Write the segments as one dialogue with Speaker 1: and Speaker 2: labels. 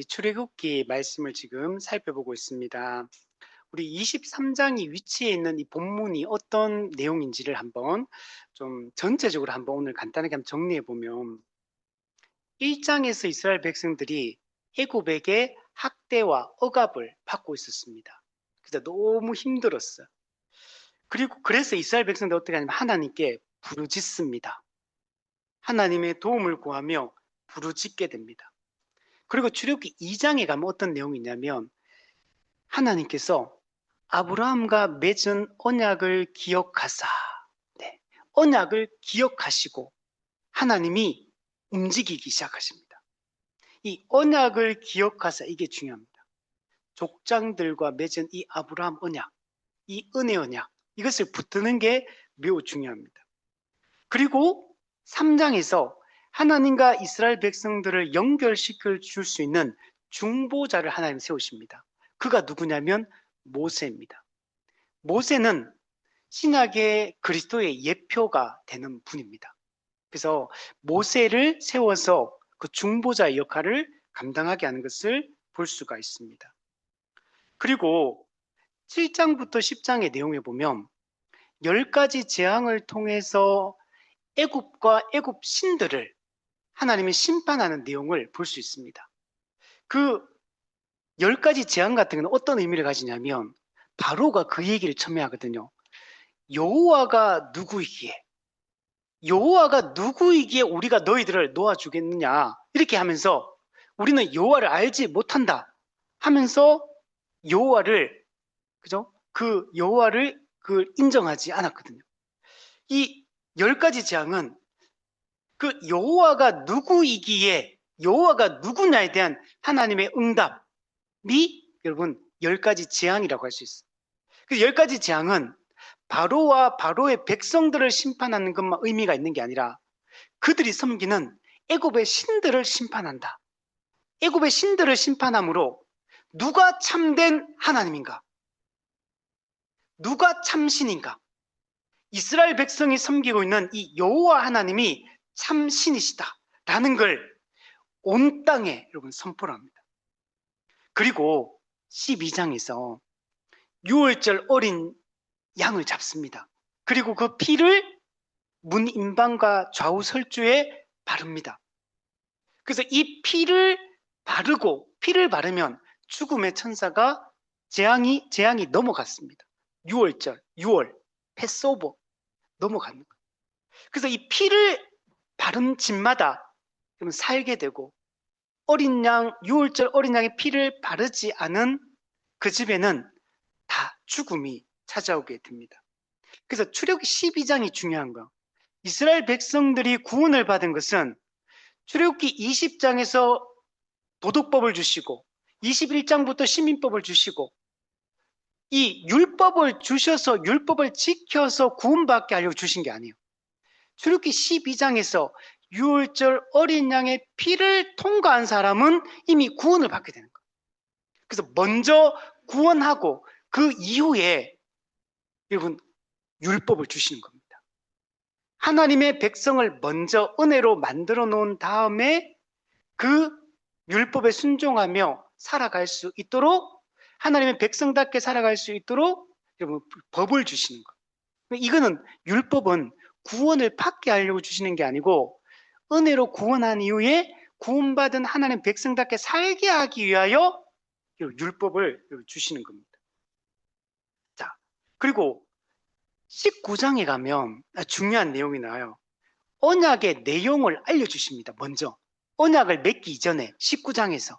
Speaker 1: 우리 출애굽기 말씀을 지금 살펴보고 있습니다. 우리 23장이 위치해 있는 이 본문이 어떤 내용인지를 한번 좀 전체적으로 한번 오늘 간단하게 한번 정리해 보면 1장에서 이스라엘 백성들이 애굽에게 학대와 억압을 받고 있었습니다. 그래서 너무 힘들었어요. 그래서 이스라엘 백성들 어떻게 하냐면 하나님께 부르짖습니다. 하나님의 도움을 구하며 부르짖게 됩니다. 그리고 출애굽기 2장에 가면 어떤 내용이 있냐면 하나님께서 아브라함과 맺은 언약을 기억하사, 네, 언약을 기억하시고 하나님이 움직이기 시작하십니다. 이 언약을 기억하사, 이게 중요합니다. 족장들과 맺은 이 아브라함 언약, 이 은혜 언약, 이것을 붙드는 게 매우 중요합니다. 그리고 3장에서 하나님과 이스라엘 백성들을 연결시켜 줄 수 있는 중보자를 하나님 세우십니다. 그가 누구냐면 모세입니다. 모세는 신약의 그리스도의 예표가 되는 분입니다. 그래서 모세를 세워서 그 중보자의 역할을 감당하게 하는 것을 볼 수가 있습니다. 그리고 7장부터 10장의 내용에 보면 10가지 재앙을 통해서 애굽과 애굽 신들을 하나님이 심판하는 내용을 볼 수 있습니다. 그 10가지 재앙 같은 경우는 어떤 의미를 가지냐면 바로가 그 얘기를 첨예하거든요. 여호와가 누구이기에 우리가 너희들을 놓아주겠느냐, 이렇게 하면서 우리는 여호와를 알지 못한다 하면서 여호와를, 그죠? 그 여호와를 인정하지 않았거든요. 이 10가지 재앙은 그 여호와가 누구냐에 대한 하나님의 응답이 여러분 10가지 재앙이라고 할 수 있어요. 그 10가지 재앙은 바로와 바로의 백성들을 심판하는 것만 의미가 있는 게 아니라 그들이 섬기는 애굽의 신들을 심판한다. 애굽의 신들을 심판함으로 누가 참된 하나님인가? 누가 참신인가? 이스라엘 백성이 섬기고 있는 이 여호와 하나님이 참신이시다라는 걸 온 땅에 여러분 선포를 합니다. 그리고 12장에서 6월절 어린 양을 잡습니다. 그리고 그 피를 문 임방과 좌우 설주에 바릅니다. 그래서 이 피를 바르면 죽음의 천사가 재앙이 넘어갔습니다. 6월 패스오버 넘어가는 거예요. 그래서 이 피를 바른 집마다 살게 되고 6월절 어린 양의 피를 바르지 않은 그 집에는 다 죽음이 찾아오게 됩니다. 그래서 출애굽기 12장이 중요한 거. 이스라엘 백성들이 구원을 받은 것은 출애굽기 20장에서 도덕법을 주시고 21장부터 시민법을 주시고 이 율법을 주셔서 율법을 지켜서 구원받게 하려고 주신 게 아니에요. 출애굽기 12장에서 6월절 어린 양의 피를 통과한 사람은 이미 구원을 받게 되는 거예요. 그래서 먼저 구원하고 그 이후에 여러분 율법을 주시는 겁니다. 하나님의 백성을 먼저 은혜로 만들어 놓은 다음에 그 율법에 순종하며 살아갈 수 있도록, 하나님의 백성답게 살아갈 수 있도록 여러분 법을 주시는 거예요. 이거는 율법은 구원을 받게 하려고 주시는 게 아니고 은혜로 구원한 이후에 구원받은 하나님 백성답게 살게 하기 위하여 율법을 주시는 겁니다. 자, 그리고 19장에 가면 중요한 내용이 나와요. 언약의 내용을 알려주십니다. 먼저 언약을 맺기 이전에 19장에서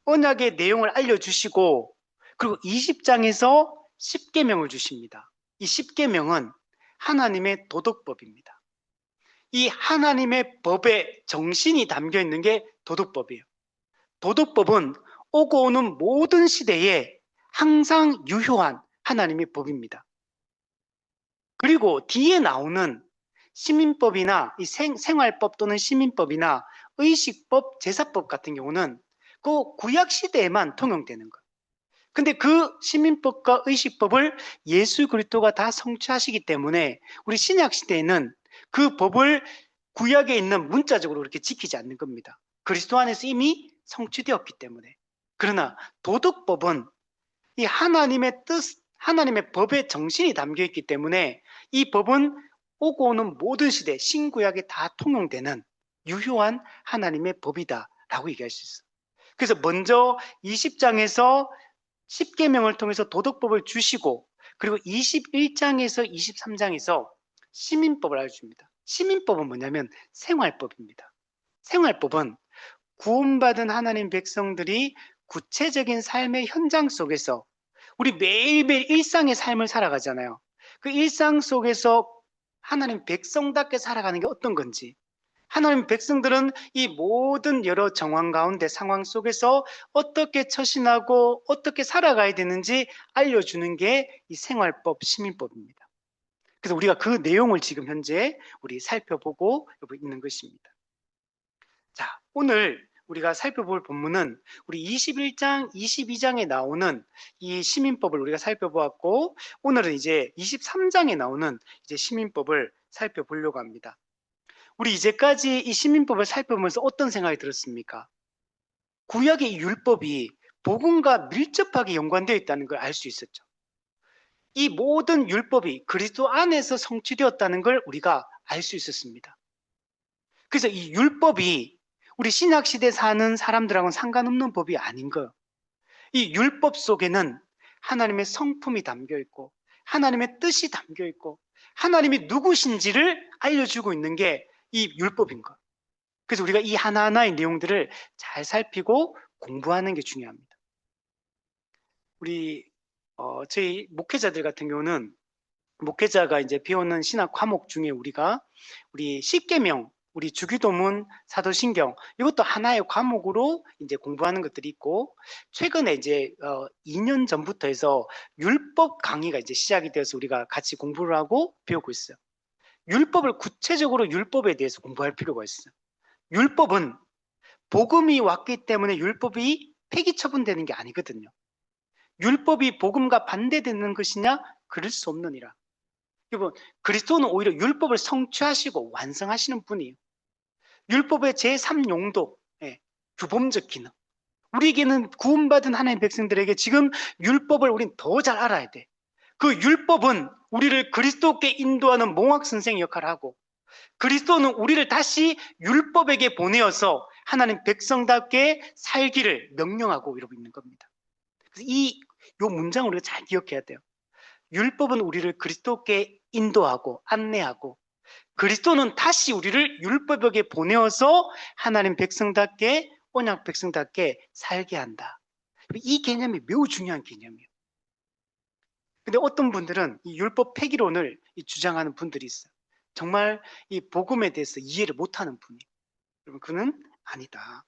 Speaker 1: 언약의 내용을 알려주시고, 그리고 20장에서 10계명을 주십니다. 이 10계명은 하나님의 도덕법입니다. 이 하나님의 법의 정신이 담겨 있는 게 도덕법이에요. 도덕법은 오고 오는 모든 시대에 항상 유효한 하나님의 법입니다. 그리고 뒤에 나오는 시민법이나 이 생활법 또는 시민법이나 의식법, 제사법 같은 경우는 그 구약 시대에만 통용되는 거예요. 근데 그 시민법과 의식법을 예수 그리스도가 다 성취하시기 때문에 우리 신약 시대에는 그 법을 구약에 있는 문자적으로 그렇게 지키지 않는 겁니다. 그리스도 안에서 이미 성취되었기 때문에. 그러나 도덕법은 이 하나님의 뜻, 하나님의 법의 정신이 담겨 있기 때문에 이 법은 오고 오는 모든 시대, 신구약에 다 통용되는 유효한 하나님의 법이다라고 얘기할 수 있어요. 그래서 먼저 20장에서 10계명을 통해서 도덕법을 주시고, 그리고 21장에서 23장에서 시민법을 알려줍니다. 시민법은 뭐냐면 생활법입니다. 생활법은 구원받은 하나님 백성들이 구체적인 삶의 현장 속에서 우리 매일매일 일상의 삶을 살아가잖아요. 그 일상 속에서 하나님 백성답게 살아가는 게 어떤 건지, 하나님 백성들은 이 모든 여러 정황 가운데 상황 속에서 어떻게 처신하고 어떻게 살아가야 되는지 알려주는 게 이 생활법, 시민법입니다. 그래서 우리가 그 내용을 지금 현재 우리 살펴보고 있는 것입니다. 자, 오늘 우리가 살펴볼 본문은 우리 21장, 22장에 나오는 이 시민법을 우리가 살펴보았고, 오늘은 이제 23장에 나오는 이제 시민법을 살펴보려고 합니다. 우리 이제까지 이 시민법을 살펴보면서 어떤 생각이 들었습니까? 구약의 이 율법이 복음과 밀접하게 연관되어 있다는 걸 알 수 있었죠. 이 모든 율법이 그리스도 안에서 성취되었다는 걸 우리가 알 수 있었습니다. 그래서 이 율법이 우리 신약시대 사는 사람들하고는 상관없는 법이 아닌 거예요. 이 율법 속에는 하나님의 성품이 담겨 있고 하나님의 뜻이 담겨 있고 하나님이 누구신지를 알려주고 있는 게 이 율법인 거예요. 그래서 우리가 이 하나하나의 내용들을 잘 살피고 공부하는 게 중요합니다. 우리 저희 목회자들 같은 경우는 목회자가 이제 배우는 신학 과목 중에 우리 십계명, 우리 주기도문, 사도신경 이것도 하나의 과목으로 이제 공부하는 것들이 있고, 최근에 이제 2년 전부터 해서 율법 강의가 이제 시작이 되어서 우리가 같이 공부를 하고 배우고 있어요. 율법을 구체적으로 율법에 대해서 공부할 필요가 있어요. 율법은 복음이 왔기 때문에 율법이 폐기 처분되는 게 아니거든요. 율법이 복음과 반대되는 것이냐? 그럴 수 없느니라. 여러분, 그리스도는 오히려 율법을 성취하시고 완성하시는 분이에요. 율법의 제3용도, 규범적 기능. 우리에게는 구원받은 하나님의 백성들에게 지금 율법을 우린 더 잘 알아야 돼. 그 율법은 우리를 그리스도께 인도하는 몽학 선생 역할을 하고, 그리스도는 우리를 다시 율법에게 보내어서 하나님 백성답게 살기를 명령하고 이러고 있는 겁니다. 그래서 요 문장을 우리가 잘 기억해야 돼요. 율법은 우리를 그리스도께 인도하고 안내하고, 그리스도는 다시 우리를 율법에게 보내어서 하나님 백성답게, 언약 백성답게 살게 한다. 이 개념이 매우 중요한 개념이에요. 근데 어떤 분들은 이 율법 폐기론을 주장하는 분들이 있어요. 정말 이 복음에 대해서 이해를 못하는 분이에요. 여러분, 그는 아니다.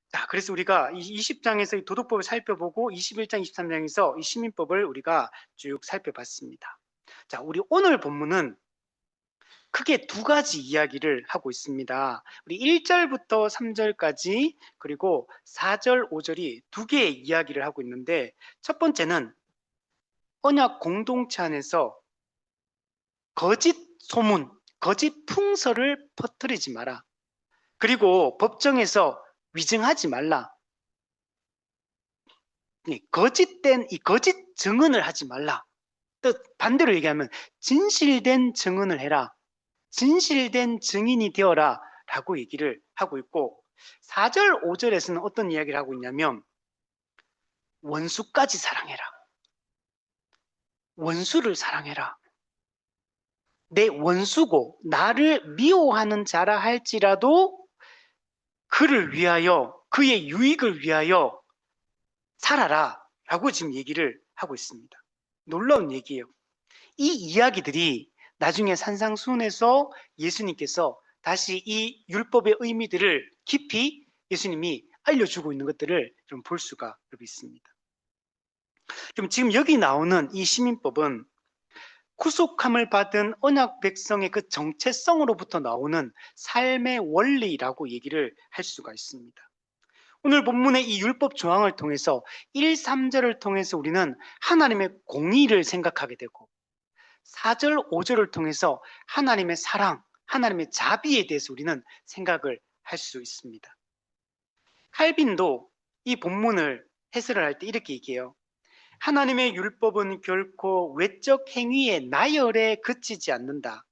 Speaker 1: 자, 그래서 우리가 이 20장에서 이 도덕법을 살펴보고 21장, 23장에서 이 시민법을 우리가 쭉 살펴봤습니다. 자, 우리 오늘 본문은 크게 두 가지 이야기를 하고 있습니다. 우리 1절부터 3절까지 그리고 4절, 5절이 두 개의 이야기를 하고 있는데, 첫 번째는 언약 공동체 안에서 거짓 소문, 거짓 풍설을 퍼뜨리지 마라. 그리고 법정에서 위증하지 말라. 거짓된 이 거짓 증언을 하지 말라. 또 반대로 얘기하면 진실된 증언을 해라. 진실된 증인이 되어라 라고 얘기를 하고 있고, 4절, 5절에서는 어떤 이야기를 하고 있냐면 원수까지 사랑해라. 원수를 사랑해라. 내 원수고 나를 미워하는 자라 할지라도 그를 위하여, 그의 유익을 위하여 살아라 라고 지금 얘기를 하고 있습니다. 놀라운 얘기예요. 이 이야기들이 나중에 산상수훈에서 예수님께서 다시 이 율법의 의미들을 깊이 예수님이 알려주고 있는 것들을 좀 볼 수가 있습니다. 그럼 지금 여기 나오는 이 시민법은 구속함을 받은 언약 백성의 그 정체성으로부터 나오는 삶의 원리라고 얘기를 할 수가 있습니다. 오늘 본문의 이 율법 조항을 통해서 1, 3절을 통해서 우리는 하나님의 공의를 생각하게 되고, 4절, 5절을 통해서 하나님의 사랑, 하나님의 자비에 대해서 우리는 생각을 할 수 있습니다. 칼빈도 이 본문을 해설을 할 때 이렇게 얘기해요. 하나님의 율법은 결코 외적 행위의 나열에 그치지 않는다.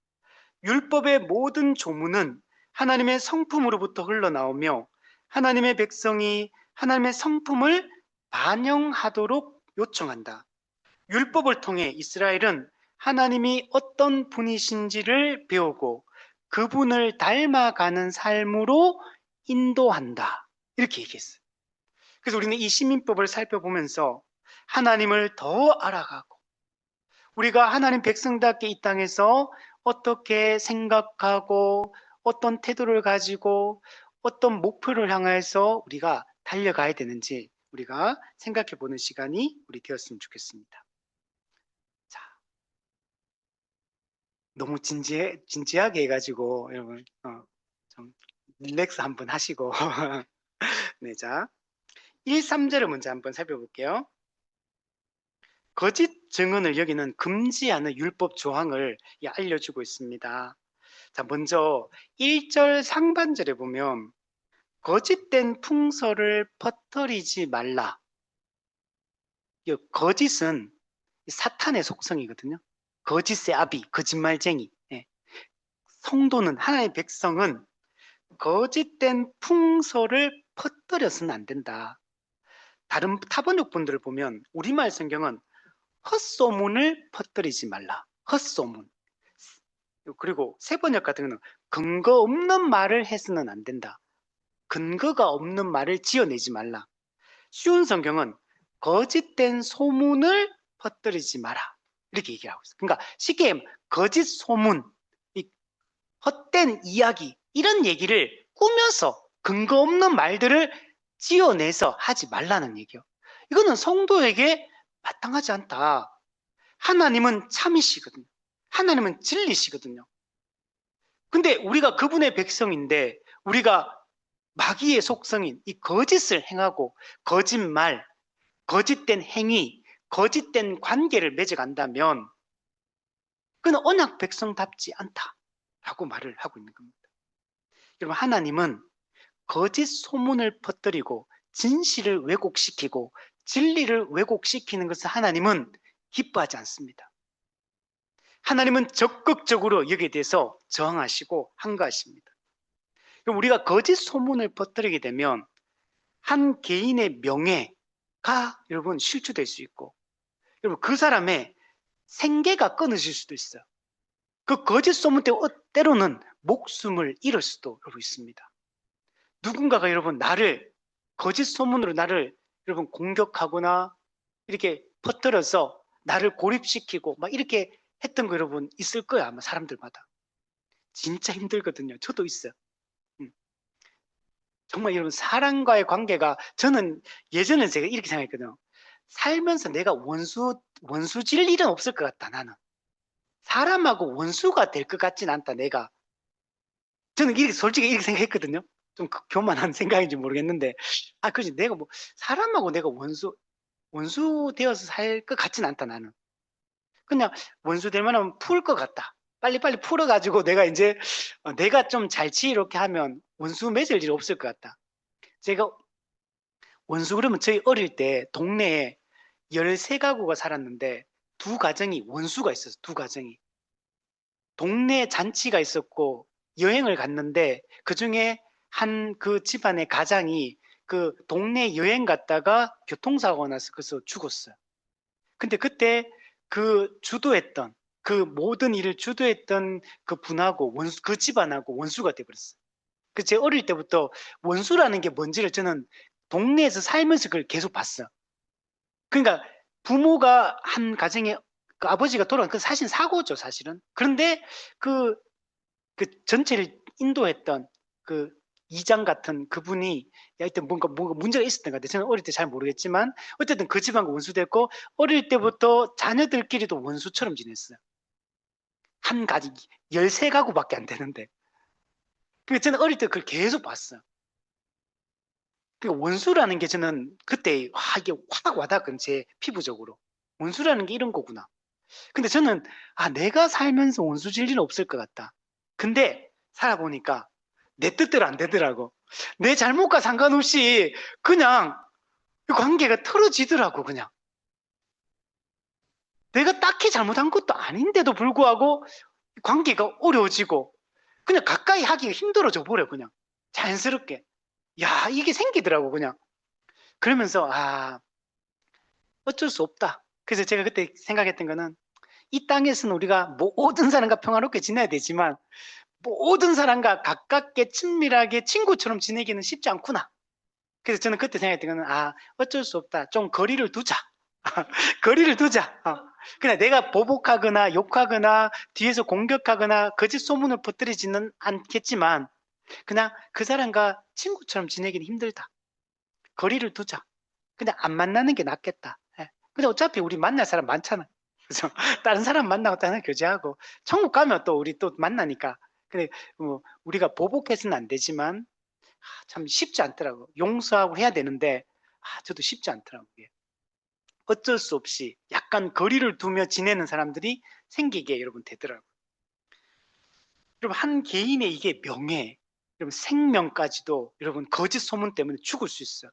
Speaker 1: 율법의 모든 조문은 하나님의 성품으로부터 흘러나오며 하나님의 백성이 하나님의 성품을 반영하도록 요청한다. 율법을 통해 이스라엘은 하나님이 어떤 분이신지를 배우고 그분을 닮아가는 삶으로 인도한다. 이렇게 얘기했어요. 그래서 우리는 이 시민법을 살펴보면서 하나님을 더 알아가고 우리가 하나님 백성답게 이 땅에서 어떻게 생각하고 어떤 태도를 가지고 어떤 목표를 향해서 우리가 달려가야 되는지 우리가 생각해 보는 시간이 우리 되었으면 좋겠습니다. 자, 너무 진지하게 해가지고 여러분 좀 릴렉스 한번 하시고 네, 자 1, 3절을 먼저 한번 살펴볼게요. 거짓 증언을 여기는 금지하는 율법 조항을 알려주고 있습니다. 자, 먼저 1절 상반절에 보면 거짓된 풍설을 퍼뜨리지 말라. 이 거짓은 사탄의 속성이거든요. 거짓의 아비, 거짓말쟁이. 예. 성도는 하나님의 백성은 거짓된 풍설을 퍼뜨려서는 안 된다. 다른 타번역 분들을 보면 우리말 성경은 헛소문을 퍼뜨리지 말라. 헛소문. 그리고 세번역 같은 경우는 근거 없는 말을 해서는 안 된다. 근거가 없는 말을 지어내지 말라. 쉬운 성경은 거짓된 소문을 퍼뜨리지 마라. 이렇게 얘기하고 있어요. 그러니까 쉽게 얘기하면 거짓 소문, 헛된 이야기 이런 얘기를 꾸며서 근거 없는 말들을 지어내서 하지 말라는 얘기요. 이거는 성도에게 마땅하지 않다. 하나님은 참이시거든요. 하나님은 진리시거든요. 근데 우리가 그분의 백성인데 우리가 마귀의 속성인 이 거짓을 행하고 거짓말, 거짓된 행위, 거짓된 관계를 맺어간다면 그는 언약 백성답지 않다라고 말을 하고 있는 겁니다. 여러분, 하나님은 거짓 소문을 퍼뜨리고 진실을 왜곡시키고 진리를 왜곡시키는 것을 하나님은 기뻐하지 않습니다. 하나님은 적극적으로 여기에 대해서 저항하시고 항거하십니다. 우리가 거짓 소문을 퍼뜨리게 되면 한 개인의 명예가 여러분 실추될 수 있고 여러분 그 사람의 생계가 끊어질 수도 있어요. 그 거짓 소문 때로는 목숨을 잃을 수도 여러분 있습니다. 누군가가 여러분 나를 거짓 소문으로 나를 여러분 공격하거나 이렇게 퍼뜨려서 나를 고립시키고 막 이렇게 했던 거 여러분 있을 거예요. 아마 사람들마다. 진짜 힘들거든요. 저도 있어요. 정말 여러분 사람과의 관계가 저는 예전에 제가 이렇게 생각했거든요. 살면서 내가 원수질 일은 없을 것 같다. 나는 사람하고 원수가 될 것 같진 않다. 내가 저는 이렇게 솔직히 이렇게 생각했거든요. 좀 교만한 생각인지 모르겠는데 그렇지 내가 뭐 사람하고 내가 원수 되어서 살 것 같진 않다. 나는 그냥 원수 될 만하면 풀 것 같다. 빨리빨리 풀어가지고 내가 이제 내가 좀 잘치 이렇게 하면 원수 맺을 일 없을 것 같다. 제가 원수 그러면 저희 어릴 때 동네에 13가구가 살았는데 두 가정이 원수가 있었어요. 두 가정이. 동네 잔치가 있었고 여행을 갔는데 그중에 한 그 집안의 가장이 그 동네 여행 갔다가 교통사고가 나서 그래서 죽었어요. 근데 그때 그 주도했던 그 모든 일을 주도했던 그 분하고 그 집안하고 원수가 돼버렸어요. 그 제 어릴 때부터 원수라는 게 뭔지를 저는 동네에서 살면서 그걸 계속 봤어요. 그러니까 부모가 한 가정에 그 아버지가 돌아간 그 사실 사고죠, 사실은. 그런데 그 전체를 인도했던 그 이장 같은 그분이 하여튼 뭔가 문제가 있었던 것 같아요. 저는 어릴 때 잘 모르겠지만 어쨌든 그 집안과 원수됐고 어릴 때부터 자녀들끼리도 원수처럼 지냈어요. 한 가지 13가구밖에 안 되는데. 그러니까 저는 어릴 때 그걸 계속 봤어요. 그러니까 원수라는 게 저는 그때 이게 확 와닿은 제 피부적으로 원수라는 게 이런 거구나. 근데 저는 내가 살면서 원수 질 일은 없을 것 같다. 근데 살아보니까 내 뜻대로 안 되더라고. 내 잘못과 상관없이 그냥 그 관계가 틀어지더라고. 그냥 내가 딱히 잘못한 것도 아닌데도 불구하고 관계가 어려워지고 그냥 가까이 하기가 힘들어져 버려. 그냥 자연스럽게. 야, 이게 생기더라고. 그냥 그러면서 어쩔 수 없다. 그래서 제가 그때 생각했던 거는 이 땅에서는 우리가 모든 사람과 평화롭게 지내야 되지만 모든 사람과 가깝게 친밀하게 친구처럼 지내기는 쉽지 않구나. 그래서 저는 그때 생각했던 거는 어쩔 수 없다. 좀 거리를 두자. 거리를 두자. 그냥 내가 보복하거나 욕하거나 뒤에서 공격하거나 거짓 소문을 퍼뜨리지는 않겠지만 그냥 그 사람과 친구처럼 지내기는 힘들다. 거리를 두자. 그냥 안 만나는 게 낫겠다. 예. 근데 어차피 우리 만날 사람 많잖아. 그래서 다른 사람 만나고 다른 사람 교제하고 천국 가면 또 우리 또 만나니까. 근데 우리가 보복해서는 안 되지만 참 쉽지 않더라고. 용서하고 해야 되는데 저도 쉽지 않더라고요. 어쩔 수 없이 약간 거리를 두며 지내는 사람들이 생기게 여러분 되더라고요. 여러분 한 개인의 이게 명예, 여러분 생명까지도 여러분 거짓 소문 때문에 죽을 수 있어요.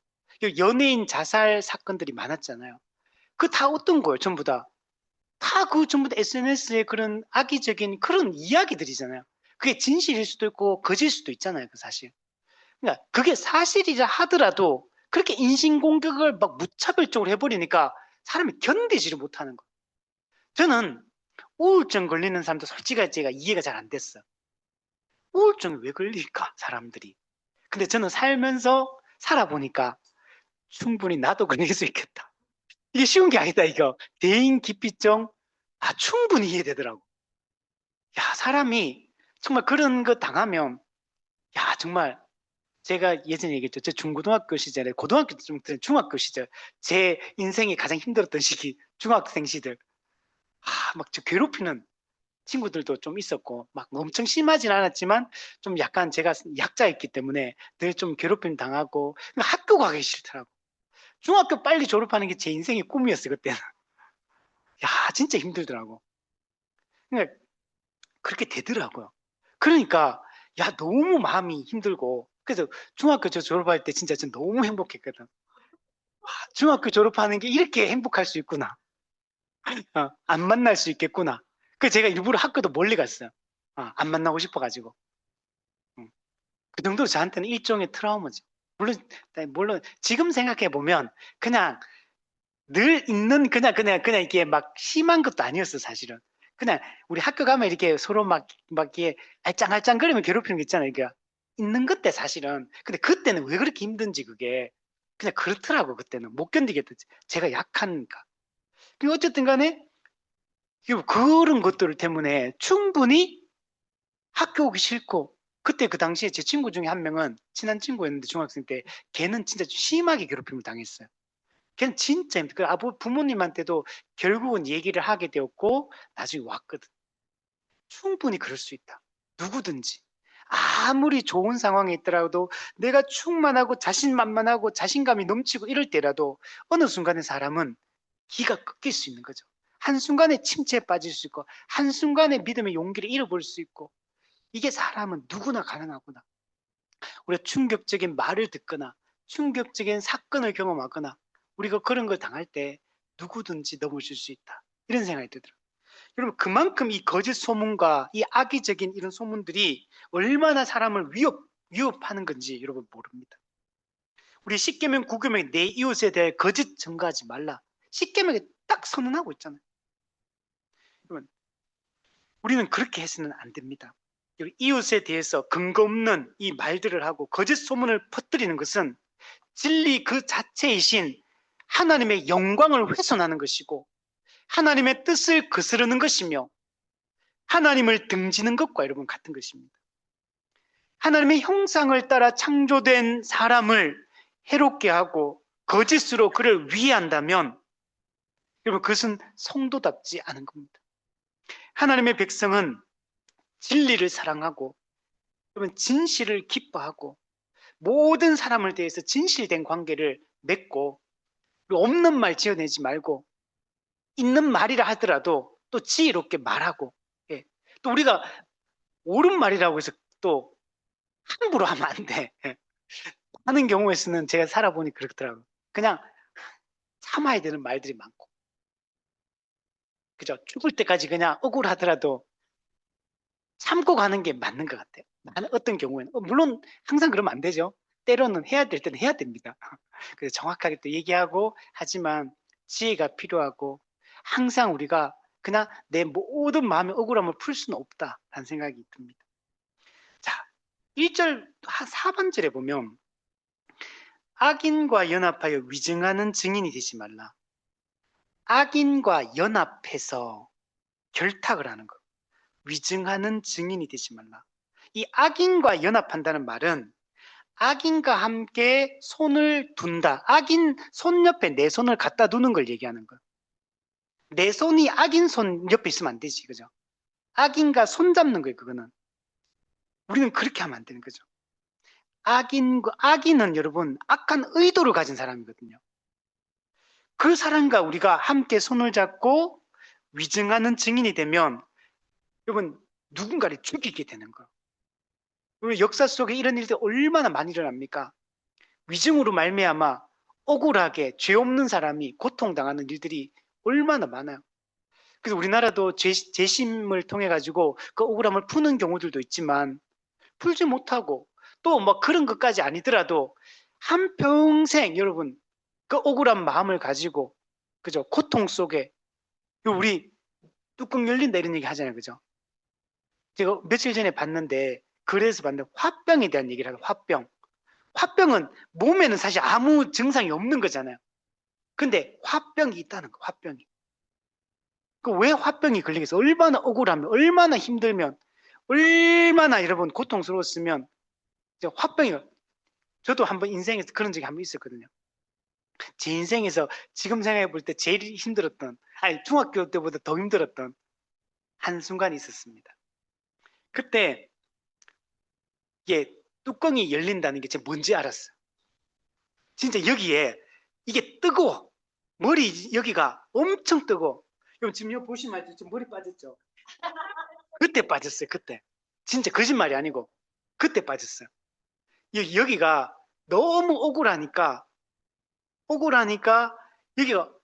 Speaker 1: 연예인 자살 사건들이 많았잖아요. 그 다 어떤 거예요? 전부 다. 다 그 전부 다 SNS의 그런 악의적인 그런 이야기들이잖아요. 그게 진실일 수도 있고 거짓일 수도 있잖아요. 그 사실. 그러니까 그게 사실이라 하더라도 그렇게 인신공격을 막 무차별적으로 해버리니까 사람이 견디지를 못하는 거예요. 저는 우울증 걸리는 사람도 솔직히 제가 이해가 잘 안 됐어. 우울증이 왜 걸릴까, 사람들이. 근데 저는 살면서 살아보니까 충분히 나도 걸릴 수 있겠다. 이게 쉬운 게 아니다, 이거. 대인기피증, 충분히 이해되더라고. 야, 사람이 정말 그런 거 당하면, 야, 정말 제가 예전에 얘기했죠. 제 중고등학교 시절에, 고등학교 좀 중학교 시절, 제 인생이 가장 힘들었던 시기, 중학생 시절. 막 저 괴롭히는 친구들도 좀 있었고, 막 엄청 심하진 않았지만, 좀 약간 제가 약자였기 때문에 늘 좀 괴롭힘 당하고, 학교 가기 싫더라고. 중학교 빨리 졸업하는 게 제 인생의 꿈이었어요, 그때는. 야, 진짜 힘들더라고. 그러니까 그렇게 되더라고요. 그러니까, 야, 너무 마음이 힘들고, 그래서 중학교 저 졸업할 때 진짜 전 너무 행복했거든. 중학교 졸업하는 게 이렇게 행복할 수 있구나. 안 만날 수 있겠구나. 그 제가 일부러 학교도 멀리 갔어요. 안 만나고 싶어가지고. 음. 그 정도로 저한테는 일종의 트라우마죠. 물론 지금 생각해 보면 그냥 늘 있는 그냥 이게 막 심한 것도 아니었어 사실은. 그냥 우리 학교 가면 이렇게 서로 막 이렇게 알짱알짱거리면 괴롭히는 거 있잖아요. 이게 있는 것때 사실은. 근데 그때는 왜 그렇게 힘든지 그게 그냥 그렇더라고 그때는 못 견디겠더지. 제가 약하니까. 그 어쨌든 간에 그런 것들 때문에 충분히 학교 오기 싫고 그때 그 당시에 제 친구 중에 한 명은 친한 친구였는데 중학생 때 걔는 진짜 좀 심하게 괴롭힘을 당했어요. 걔는 진짜 그 부모님한테도 결국은 얘기를 하게 되었고 나중에 왔거든. 충분히 그럴 수 있다. 누구든지. 아무리 좋은 상황에 있더라도 내가 충만하고 자신만만하고 자신감이 넘치고 이럴 때라도 어느 순간에 사람은 기가 꺾일 수 있는 거죠. 한순간에 침체에 빠질 수 있고 한순간에 믿음의 용기를 잃어버릴 수 있고 이게 사람은 누구나 가능하구나. 우리가 충격적인 말을 듣거나 충격적인 사건을 경험하거나 우리가 그런 걸 당할 때 누구든지 넘어질 수 있다. 이런 생각이 들더라고요. 여러분 그만큼 이 거짓 소문과 이 악의적인 이런 소문들이 얼마나 사람을 위협하는 건지 여러분 모릅니다. 우리 십계명 9계명에 내 이웃에 대해 거짓 증거하지 말라. 십계명에 딱 선언하고 있잖아요. 여러분 우리는 그렇게 해서는 안 됩니다. 이웃에 대해서 근거 없는 이 말들을 하고 거짓 소문을 퍼뜨리는 것은 진리 그 자체이신 하나님의 영광을 훼손하는 것이고 하나님의 뜻을 거스르는 것이며 하나님을 등지는 것과 여러분 같은 것입니다. 하나님의 형상을 따라 창조된 사람을 해롭게 하고 거짓으로 그를 위해한다면 여러분 그것은 성도답지 않은 겁니다. 하나님의 백성은 진리를 사랑하고 여러분 진실을 기뻐하고 모든 사람을 대해서 진실된 관계를 맺고 없는 말 지어내지 말고 있는 말이라 하더라도 또 지혜롭게 말하고 또 우리가 옳은 말이라고 해서 또 함부로 하면 안 돼. 하는 경우에서는 제가 살아보니 그렇더라고요. 그냥 참아야 되는 말들이 많고. 그죠? 죽을 때까지 그냥 억울하더라도 참고 가는 게 맞는 것 같아요. 나는 어떤 경우에는. 물론 항상 그러면 안 되죠. 때로는 해야 될 때는 해야 됩니다. 그래서 정확하게 또 얘기하고 하지만 지혜가 필요하고 항상 우리가 그냥 내 모든 마음의 억울함을 풀 수는 없다라는 생각이 듭니다. 자, 1절 4번절에 보면 악인과 연합하여 위증하는 증인이 되지 말라. 악인과 연합해서 결탁을 하는 것. 위증하는 증인이 되지 말라. 이 악인과 연합한다는 말은 악인과 함께 손을 둔다. 악인 손 옆에 내 손을 갖다 두는 걸 얘기하는 거야. 내 손이 악인 손 옆에 있으면 안 되지. 그죠? 악인과 손 잡는 거예요. 그거는. 우리는 그렇게 하면 안 되는 거죠. 악인은 여러분 악한 의도를 가진 사람이거든요. 그 사람과 우리가 함께 손을 잡고 위증하는 증인이 되면 여러분 누군가를 죽이게 되는 거예요. 우리 역사 속에 이런 일들이 얼마나 많이 일어납니까? 위증으로 말미암아 억울하게 죄 없는 사람이 고통당하는 일들이 얼마나 많아요. 그래서 우리나라도 재심을 통해 가지고 그 억울함을 푸는 경우들도 있지만 풀지 못하고 또 뭐 그런 것까지 아니더라도 한평생 여러분 그 억울한 마음을 가지고 그죠? 고통 속에 우리 뚜껑 열린다 이런 얘기 하잖아요. 그죠? 제가 며칠 전에 봤는데 글에서 봤는데 화병에 대한 얘기를 하고 화병. 화병은 몸에는 사실 아무 증상이 없는 거잖아요. 근데 화병이 있다는 거, 화병이. 그 왜 화병이 걸리겠어? 얼마나 억울하면, 얼마나 힘들면, 얼마나 여러분 고통스러웠으면 화병이. 저도 한번 인생에서 그런 적이 한번 있었거든요. 제 인생에서 지금 생각해 볼 때 제일 힘들었던, 아니 중학교 때보다 더 힘들었던 한순간이 있었습니다. 그때 이게 뚜껑이 열린다는 게 제가 뭔지 알았어요. 진짜 여기에 이게 뜨거워. 머리 여기가 엄청 뜨거워. 지금 여기 보시면 지금 머리 빠졌죠? 그때 빠졌어요. 그때. 진짜 거짓말이 아니고 그때 빠졌어요. 여기가 너무 억울하니까 여기가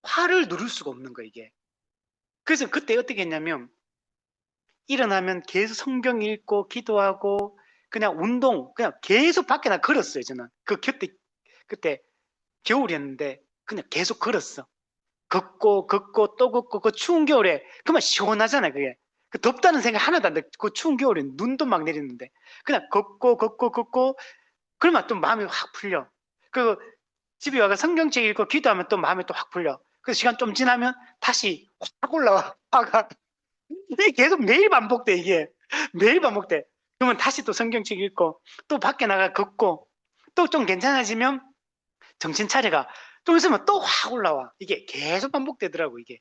Speaker 1: 화를 누를 수가 없는 거예요. 이게. 그래서 그때 어떻게 했냐면 일어나면 계속 성경 읽고 기도하고 그냥 운동 그냥 계속 밖에 나 걸었어요. 저는 그 그때 겨울이었는데 그냥 계속 걸었어. 걷고 또 걷고 그 추운 겨울에 그만 시원하잖아요. 그게 그 덥다는 생각 하나도 안 돼. 그 추운 겨울에 눈도 막 내리는데 그냥 걷고 그러면 또 마음이 확 풀려. 그 집에 와서 성경책 읽고 기도하면 또 마음이 또 확 풀려. 그래서 시간 좀 지나면 다시 확 올라와. 화가. 이게 계속 매일 반복돼. 이게 매일 반복돼. 그러면 다시 또 성경책 읽고 또 밖에 나가 걷고 또 좀 괜찮아지면 정신 차려가 좀 있으면 또 확 올라와. 이게 계속 반복되더라고. 이게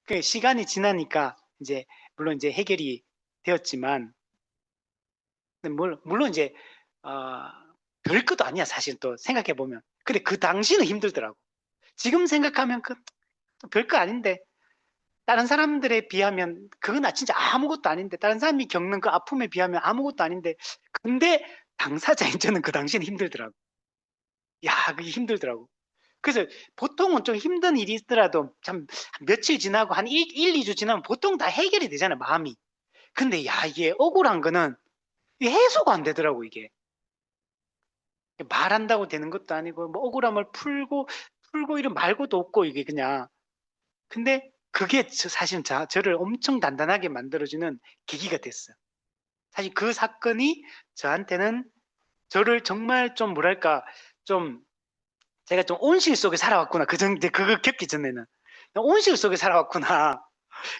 Speaker 1: 그 시간이 지나니까 이제 물론 이제 해결이 되었지만 물론 이제 별것도 아니야. 사실 또 생각해 보면. 근데 그 당시는 힘들더라고. 지금 생각하면 그 별거 아닌데 다른 사람들에 비하면 그건 진짜 아무것도 아닌데 다른 사람이 겪는 그 아픔에 비하면 아무것도 아닌데 근데 당사자인 저는 그 당시는 힘들더라고. 야, 그게 힘들더라고. 그래서 보통은 좀 힘든 일이 있더라도 참 며칠 지나고 한 2주 지나면 보통 다 해결이 되잖아, 마음이. 근데 야, 이게 억울한 거는 해소가 안 되더라고, 이게. 말한다고 되는 것도 아니고 뭐 억울함을 풀고 이런 말고도 없고 이게 그냥. 근데 그게 사실은 저를 엄청 단단하게 만들어주는 계기가 됐어요. 사실 그 사건이 저한테는 저를 정말 좀 뭐랄까 좀 제가 좀 온실 속에 살아왔구나. 그거 겪기 전에는 온실 속에 살아왔구나.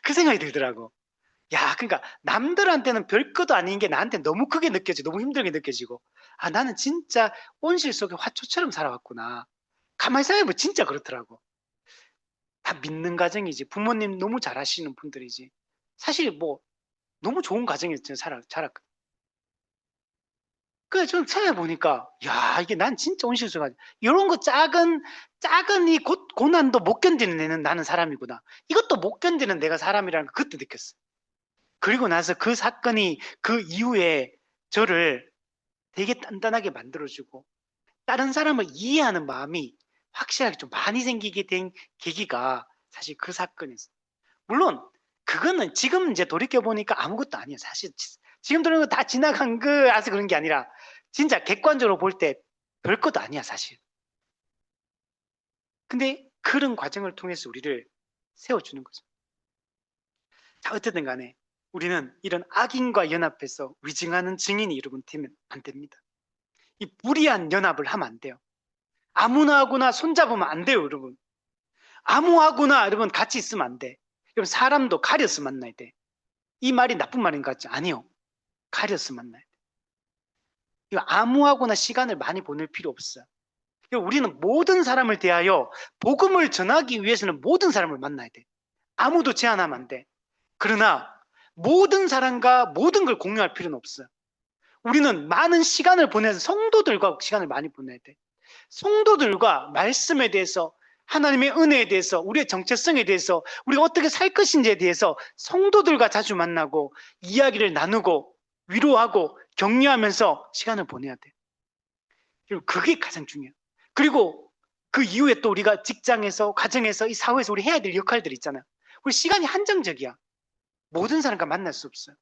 Speaker 1: 그 생각이 들더라고. 야, 그러니까 남들한테는 별것도 아닌 게 나한테 너무 크게 느껴지고 너무 힘들게 느껴지고 나는 진짜 온실 속에 화초처럼 살아왔구나. 가만히 생각해보면 진짜 그렇더라고. 다 믿는 가정이지. 부모님 너무 잘하시는 분들이지. 사실 뭐 너무 좋은 가정에서 자랐거든. 그래 좀 생각해보니까 야, 이게 난 진짜 온실 속에 이런 거 작은 이 고난도 못 견디는 애는 나는 사람이구나. 이것도 못 견디는 내가 사람이라는 걸 그때 느꼈어. 그리고 나서 그 사건이 그 이후에 저를 되게 단단하게 만들어주고 다른 사람을 이해하는 마음이 확실하게 좀 많이 생기게 된 계기가 사실 그 사건이었어요. 물론 그거는 지금 이제 돌이켜보니까 아무것도 아니에요. 사실 지금 들은 거 다 지나간 거라서 그런 게 아니라 진짜 객관적으로 볼 때 별것도 아니야 사실. 근데 그런 과정을 통해서 우리를 세워주는 거죠. 자, 어쨌든 간에 우리는 이런 악인과 연합해서 위증하는 증인이 여러분 되면 안 됩니다. 이 불의한 연합을 하면 안 돼요. 아무나 하거나 손잡으면 안 돼요, 여러분. 아무하고나 여러분 같이 있으면 안 돼. 여러분 사람도 가려서 만나야 돼. 이 말이 나쁜 말인 것 같지? 아니요. 가려서 만나야 돼. 이거 아무하고나 시간을 많이 보낼 필요 없어요. 우리는 모든 사람을 대하여 복음을 전하기 위해서는 모든 사람을 만나야 돼. 아무도 제한하면 안 돼. 그러나 모든 사람과 모든 걸 공유할 필요는 없어요. 우리는 많은 시간을 보내서 성도들과 시간을 많이 보내야 돼. 성도들과 말씀에 대해서, 하나님의 은혜에 대해서, 우리의 정체성에 대해서, 우리가 어떻게 살 것인지에 대해서 성도들과 자주 만나고 이야기를 나누고 위로하고 격려하면서 시간을 보내야 돼. 그게 가장 중요해요. 그리고 그 이후에 또 우리가 직장에서, 가정에서, 이 사회에서 우리 해야 될 역할들 있잖아요. 우리 시간이 한정적이야. 모든 사람과 만날 수 없어요.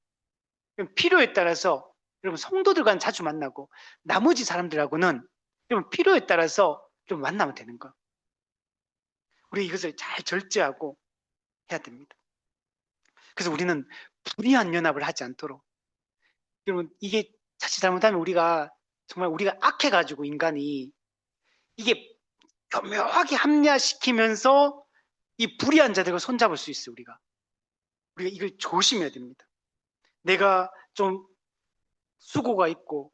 Speaker 1: 필요에 따라서 여러분 성도들과는 자주 만나고 나머지 사람들하고는 여러분 필요에 따라서 좀 만나면 되는 거. 우리 이것을 잘 절제하고 해야 됩니다. 그래서 우리는 불의한 연합을 하지 않도록. 여러분 이게 자칫 잘못하면 우리가 정말 우리가 악해가지고 인간이 이게 교묘하게 합리화시키면서 이 불의한 자들과 손잡을 수 있어요. 우리가 이걸 조심해야 됩니다. 내가 좀 수고가 있고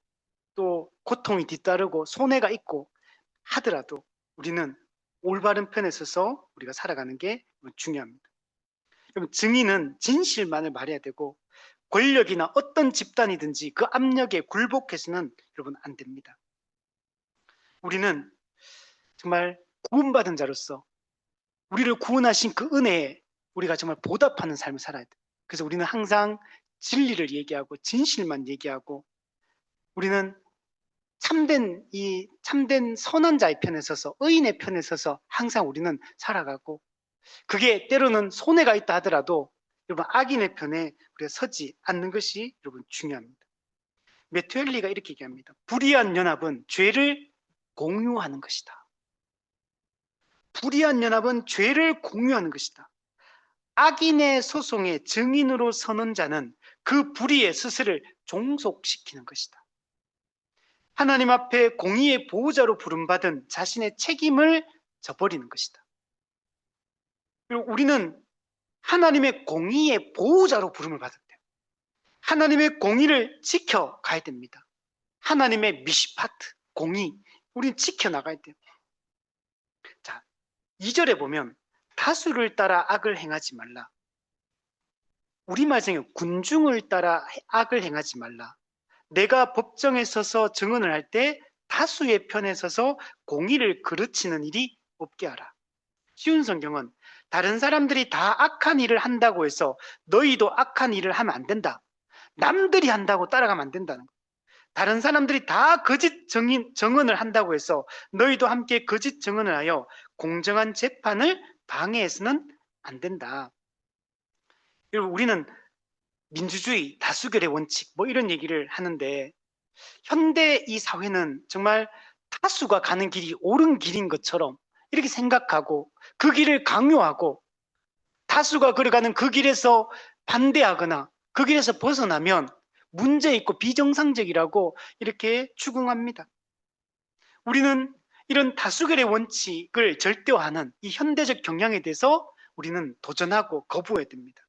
Speaker 1: 또 고통이 뒤따르고 손해가 있고 하더라도 우리는 올바른 편에 서서 우리가 살아가는 게 중요합니다. 그럼 증인은 진실만을 말해야 되고 권력이나 어떤 집단이든지 그 압력에 굴복해서는 여러분 안 됩니다. 우리는 정말 구원받은 자로서 우리를 구원하신 그 은혜에 우리가 정말 보답하는 삶을 살아야 돼요. 그래서 우리는 항상 진리를 얘기하고 진실만 얘기하고 우리는 참된 선한 자의 편에 서서 의인의 편에 서서 항상 우리는 살아가고 그게 때로는 손해가 있다 하더라도 여러분 악인의 편에 우리가 서지 않는 것이 여러분 중요합니다. 메투엘리가 이렇게 얘기합니다. 불의한 연합은 죄를 공유하는 것이다. 불의한 연합은 죄를 공유하는 것이다. 악인의 소송에 증인으로 서는 자는 그 불의의 스스를 종속시키는 것이다. 하나님 앞에 공의의 보호자로 부름받은 자신의 책임을 져버리는 것이다. 그리고 우리는 하나님의 공의의 보호자로 부름을 받았대요. 하나님의 공의를 지켜가야 됩니다. 하나님의 미시파트, 공의, 우리는 지켜나가야 돼요. 자, 2절에 보면 다수를 따라 악을 행하지 말라. 우리말 중에 군중을 따라 악을 행하지 말라. 내가 법정에 서서 증언을 할 때 다수의 편에 서서 공의를 그르치는 일이 없게 하라. 쉬운 성경은 다른 사람들이 다 악한 일을 한다고 해서 너희도 악한 일을 하면 안 된다. 남들이 한다고 따라가면 안 된다는 거예요. 다른 사람들이 다 거짓 정언을 한다고 해서 너희도 함께 거짓 정언을 하여 공정한 재판을 방해해서는 안 된다. 여러분 우리는 민주주의, 다수결의 원칙 뭐 이런 얘기를 하는데 현대 이 사회는 정말 다수가 가는 길이 옳은 길인 것처럼 이렇게 생각하고 그 길을 강요하고 다수가 걸어가는 그 길에서 반대하거나 그 길에서 벗어나면 문제 있고 비정상적이라고 이렇게 추궁합니다. 우리는 이런 다수결의 원칙을 절대화하는 이 현대적 경향에 대해서 우리는 도전하고 거부해야 됩니다.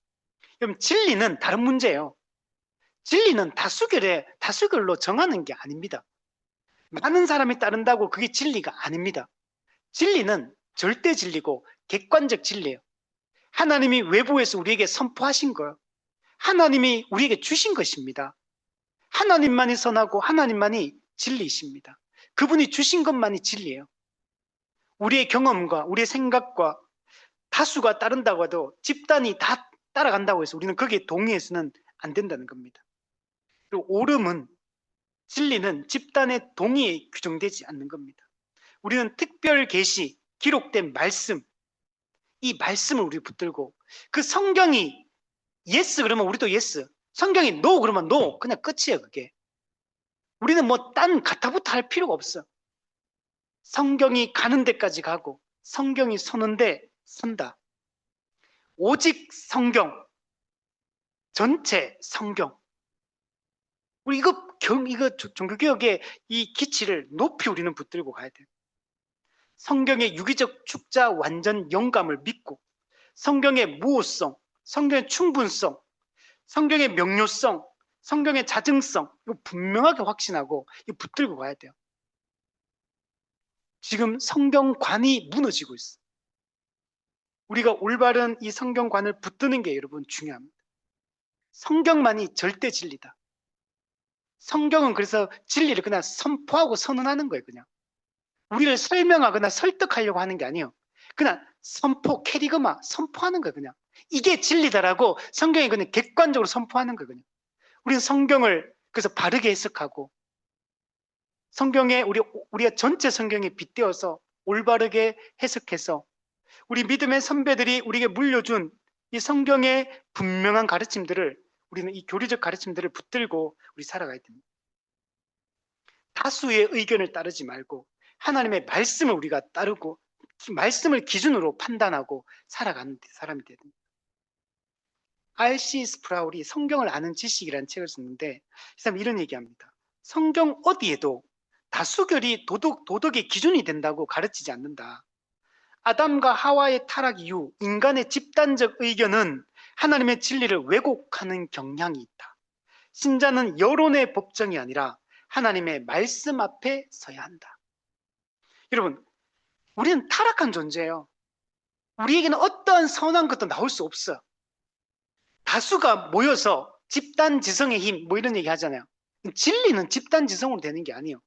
Speaker 1: 그럼 진리는 다른 문제예요. 진리는 다수결로 정하는 게 아닙니다. 많은 사람이 따른다고 그게 진리가 아닙니다. 진리는 절대 진리고 객관적 진리예요. 하나님이 외부에서 우리에게 선포하신 거예요. 하나님이 우리에게 주신 것입니다. 하나님만이 선하고 하나님만이 진리이십니다. 그분이 주신 것만이 진리예요. 우리의 경험과 우리의 생각과 다수가 따른다고 해도 집단이 다 따라간다고 해서 우리는 거기에 동의해서는 안 된다는 겁니다. 그리고 옳음은 진리는 집단의 동의에 규정되지 않는 겁니다. 우리는 특별 계시, 기록된 말씀, 이 말씀을 우리 붙들고 그 성경이 예스 그러면 우리도 예스, 성경이 노 그러면 노, 그냥 끝이에요. 그게 우리는 뭐 딴 가타부타 할 필요가 없어. 성경이 가는 데까지 가고 성경이 서는 데 선다. 오직 성경, 전체 성경. 우리 이거 종교개혁의 이 기치를 높이 우리는 붙들고 가야 돼요. 성경의 유기적 축자 완전 영감을 믿고 성경의 무호성, 성경의 충분성, 성경의 명료성, 성경의 자증성 이거 분명하게 확신하고 이거 붙들고 가야 돼요. 지금 성경관이 무너지고 있어. 우리가 올바른 이 성경관을 붙드는 게 여러분 중요합니다. 성경만이 절대 진리다. 성경은 그래서 진리를 그냥 선포하고 선언하는 거예요. 그냥 우리를 설명하거나 설득하려고 하는 게 아니에요. 그냥 선포, 캐리그마 선포하는 거예요. 그냥 이게 진리다라고 성경이 그냥 객관적으로 선포하는 거예요. 그냥 우리는 성경을 그래서 바르게 해석하고 성경에 우리가 전체 성경에 빗대어서 올바르게 해석해서 우리 믿음의 선배들이 우리에게 물려준 이 성경의 분명한 가르침들을 우리는 이 교리적 가르침들을 붙들고 우리 살아가야 됩니다. 다수의 의견을 따르지 말고 하나님의 말씀을 우리가 따르고 말씀을 기준으로 판단하고 살아가는 사람이 돼야 됩니다. R.C. 스프라울이 성경을 아는 지식이라는 책을 썼는데 이 사람이 이런 얘기합니다. 성경 어디에도 다수결이 도덕의 기준이 된다고 가르치지 않는다. 아담과 하와의 타락 이후 인간의 집단적 의견은 하나님의 진리를 왜곡하는 경향이 있다. 신자는 여론의 법정이 아니라 하나님의 말씀 앞에 서야 한다. 여러분, 우리는 타락한 존재예요. 우리에게는 어떠한 선한 것도 나올 수 없어. 다수가 모여서 집단 지성의 힘, 뭐 이런 얘기 하잖아요. 진리는 집단 지성으로 되는 게 아니에요.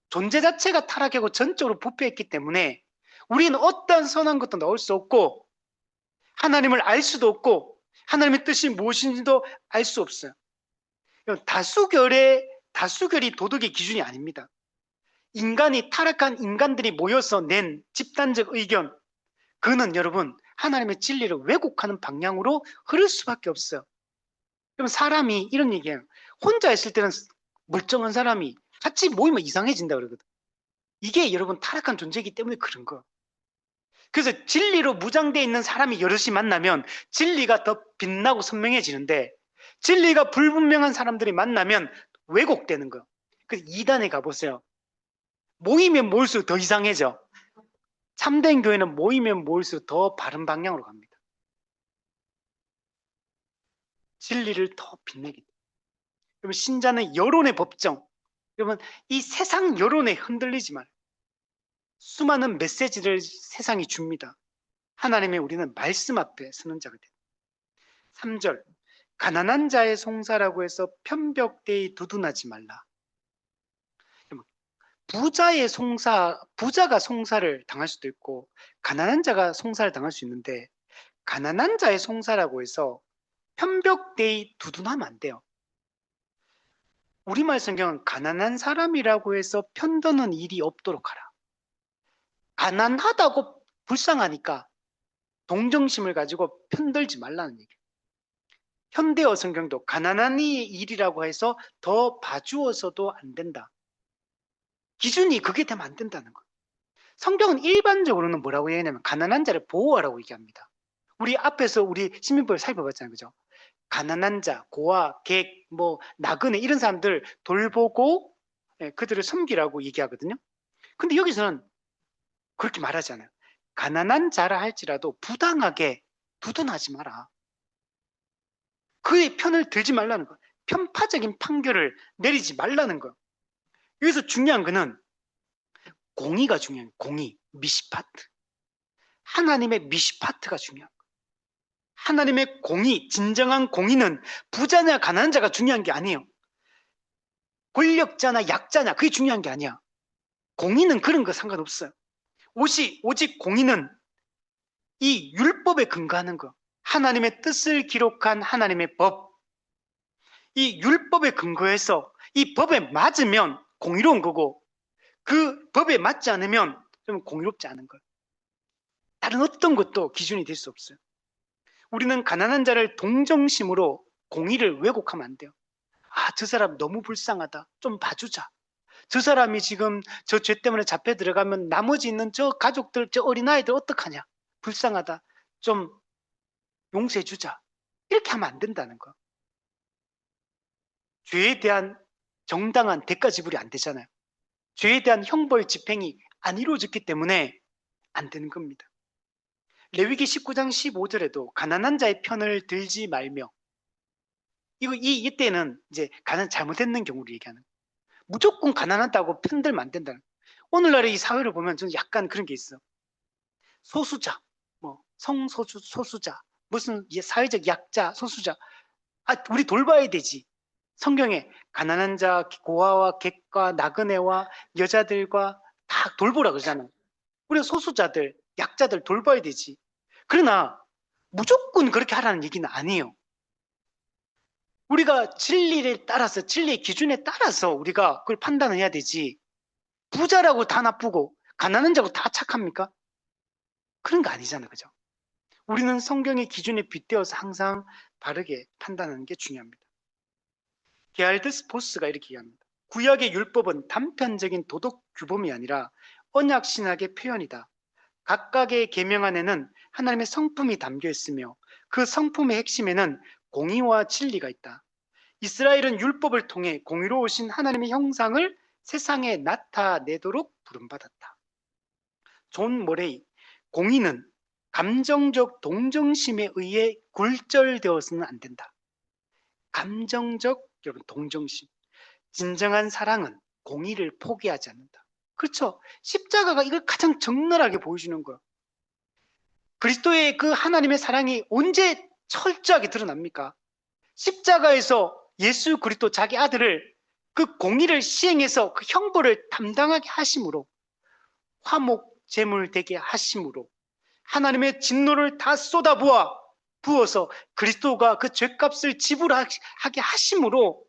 Speaker 1: 존재 자체가 타락하고 전적으로 부패했기 때문에 우리는 어떠한 선한 것도 나올 수 없고 하나님을 알 수도 없고 하나님의 뜻이 무엇인지도 알 수 없어요. 다수결이 도덕의 기준이 아닙니다. 인간이 타락한 인간들이 모여서 낸 집단적 의견, 그는 여러분 하나님의 진리를 왜곡하는 방향으로 흐를 수밖에 없어요. 그럼 사람이 이런 얘기예요. 혼자 있을 때는 멀쩡한 사람이 같이 모이면 이상해진다 그러거든. 이게 여러분 타락한 존재이기 때문에 그런 거. 그래서 진리로 무장되어 있는 사람이 여럿이 만나면 진리가 더 빛나고 선명해지는데 진리가 불분명한 사람들이 만나면 왜곡되는 거예요. 그래서 2단에 가보세요. 모이면 모일수록 더 이상해져. 참된 교회는 모이면 모일수록 더 바른 방향으로 갑니다. 진리를 더 빛내기. 여러분 신자는 여론의 법정. 여러분 이 세상 여론에 흔들리지 말아요. 수많은 메시지를 세상이 줍니다. 하나님의 우리는 말씀 앞에 서는 자가 됩니다. 3절 가난한 자의 송사라고 해서 편벽되이 두둔하지 말라. 부자가 송사를 당할 수도 있고 가난한 자가 송사를 당할 수 있는데 가난한 자의 송사라고 해서 편벽되이 두둔하면 안 돼요. 우리말 성경은 가난한 사람이라고 해서 편드는 일이 없도록 하라. 가난하다고 불쌍하니까 동정심을 가지고 편들지 말라는 얘기예요. 현대어 성경도 가난한 이의 일이라고 해서 더 봐주어서도 안 된다. 기준이 그게 되면 안 된다는 거예요. 성경은 일반적으로는 뭐라고 얘기하냐면 가난한 자를 보호하라고 얘기합니다. 우리 앞에서 우리 시민법을 살펴봤잖아요. 그죠? 가난한 자, 고아, 객, 나그네 이런 사람들 돌보고 그들을 섬기라고 얘기하거든요. 근데 여기서는 그렇게 말하지 않아요. 가난한 자라 할지라도 부당하게 두둔하지 마라. 그의 편을 들지 말라는 거예요. 편파적인 판결을 내리지 말라는 거예요. 여기서 중요한 거는 공의가 중요해요. 공의, 미시파트. 하나님의 미시파트가 중요한 거예요. 하나님의 공의, 진정한 공의는 부자냐 가난한 자가 중요한 게 아니에요. 권력자나 약자냐 그게 중요한 게 아니야. 공의는 그런 거 상관없어요. 오직 공의는 이 율법에 근거하는 거. 하나님의 뜻을 기록한 하나님의 법. 이 율법에 근거해서 이 법에 맞으면 공의로운 거고 그 법에 맞지 않으면 좀 공의롭지 않은 거예요. 다른 어떤 것도 기준이 될 수 없어요. 우리는 가난한 자를 동정심으로 공의를 왜곡하면 안 돼요. 아, 저 사람 너무 불쌍하다. 좀 봐주자. 저 사람이 지금 저 죄 때문에 잡혀 들어가면 나머지 있는 저 가족들, 저 어린아이들 어떡하냐. 불쌍하다. 좀 용서해주자. 이렇게 하면 안 된다는 거. 죄에 대한 정당한 대가 지불이 안 되잖아요. 죄에 대한 형벌 집행이 안 이루어졌기 때문에 안 되는 겁니다. 레위기 19장 15절에도 가난한 자의 편을 들지 말며 이때는 이제 잘못했는 경우를 얘기하는 거예요. 무조건 가난하다고 편들면 안 된다는 거예요. 오늘날의 이 사회를 보면 저는 약간 그런 게 있어. 소수자, 뭐 소수자, 무슨 사회적 약자, 소수자. 아, 우리 돌봐야 되지. 성경에 가난한 자, 고아와 객과 나그네와 여자들과 다 돌보라 그러잖아요. 우리가 소수자들, 약자들 돌봐야 되지. 그러나 무조건 그렇게 하라는 얘기는 아니에요. 우리가 진리를 따라서, 진리의 기준에 따라서 우리가 그걸 판단을 해야 되지. 부자라고 다 나쁘고 가난한 자고 다 착합니까? 그런 거 아니잖아요. 그죠? 우리는 성경의 기준에 빗대어서 항상 바르게 판단하는 게 중요합니다. 게알드 스포스가 이렇게 얘기합니다. 구약의 율법은 단편적인 도덕 규범이 아니라 언약 신학의 표현이다. 각각의 계명 안에는 하나님의 성품이 담겨 있으며 그 성품의 핵심에는 공의와 진리가 있다. 이스라엘은 율법을 통해 공의로우신 하나님의 형상을 세상에 나타내도록 부름받았다. 존 모레이, 공의는 감정적 동정심에 의해 굴절되어서는 안 된다. 감정적 여러분 동정심. 진정한 사랑은 공의를 포기하지 않는다. 그렇죠. 십자가가 이걸 가장 적나라하게 보여주는 거예요. 그리스도의 그 하나님의 사랑이 언제 철저하게 드러납니까? 십자가에서 예수 그리스도 자기 아들을 그 공의를 시행해서 그 형벌을 담당하게 하심으로 화목 제물 되게 하심으로 하나님의 진노를 다 부어서 그리스도가 그 죄값을 지불하게 하심으로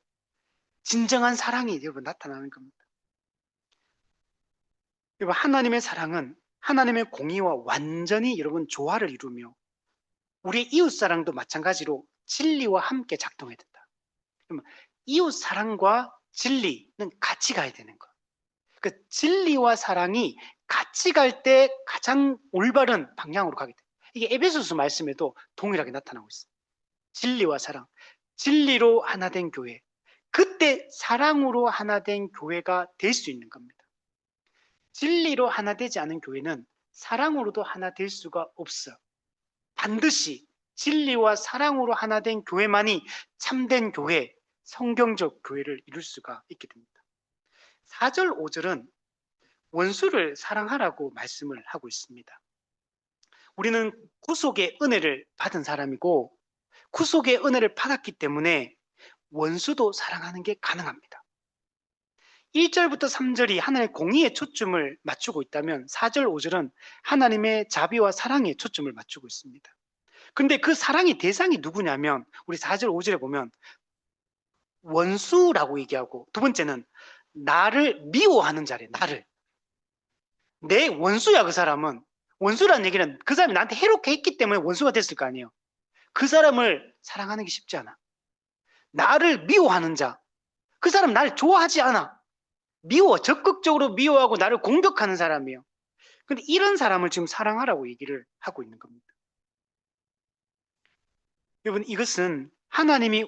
Speaker 1: 진정한 사랑이 여러분 나타나는 겁니다. 여러분 하나님의 사랑은 하나님의 공의와 완전히 여러분 조화를 이루며 우리의 이웃 사랑도 마찬가지로 진리와 함께 작동해야 된다. 그러면 이웃 사랑과 진리는 같이 가야 되는 거예요. 그 진리와 사랑이 같이 갈 때 가장 올바른 방향으로 가게 돼요. 이게 에베소서 말씀에도 동일하게 나타나고 있어요. 진리와 사랑, 진리로 하나 된 교회. 그때 사랑으로 하나 된 교회가 될 수 있는 겁니다. 진리로 하나 되지 않은 교회는 사랑으로도 하나 될 수가 없어요. 반드시 진리와 사랑으로 하나 된 교회만이 참된 교회, 성경적 교회를 이룰 수가 있게 됩니다. 4절, 5절은 원수를 사랑하라고 말씀을 하고 있습니다. 우리는 구속의 은혜를 받은 사람이고 구속의 은혜를 받았기 때문에 원수도 사랑하는 게 가능합니다. 1절부터 3절이 하나님의 공의에 초점을 맞추고 있다면 4절, 5절은 하나님의 자비와 사랑에 초점을 맞추고 있습니다. 근데 그 사랑의 대상이 누구냐면 우리 4절, 5절에 보면 원수라고 얘기하고 두 번째는 나를 미워하는 자래. 나를. 내 원수야 그 사람은. 원수라는 얘기는 그 사람이 나한테 해롭게 했기 때문에 원수가 됐을 거 아니에요. 그 사람을 사랑하는 게 쉽지 않아. 나를 미워하는 자. 그 사람 나를 좋아하지 않아. 적극적으로 미워하고 나를 공격하는 사람이에요. 근데 이런 사람을 지금 사랑하라고 얘기를 하고 있는 겁니다. 여러분 이것은 하나님이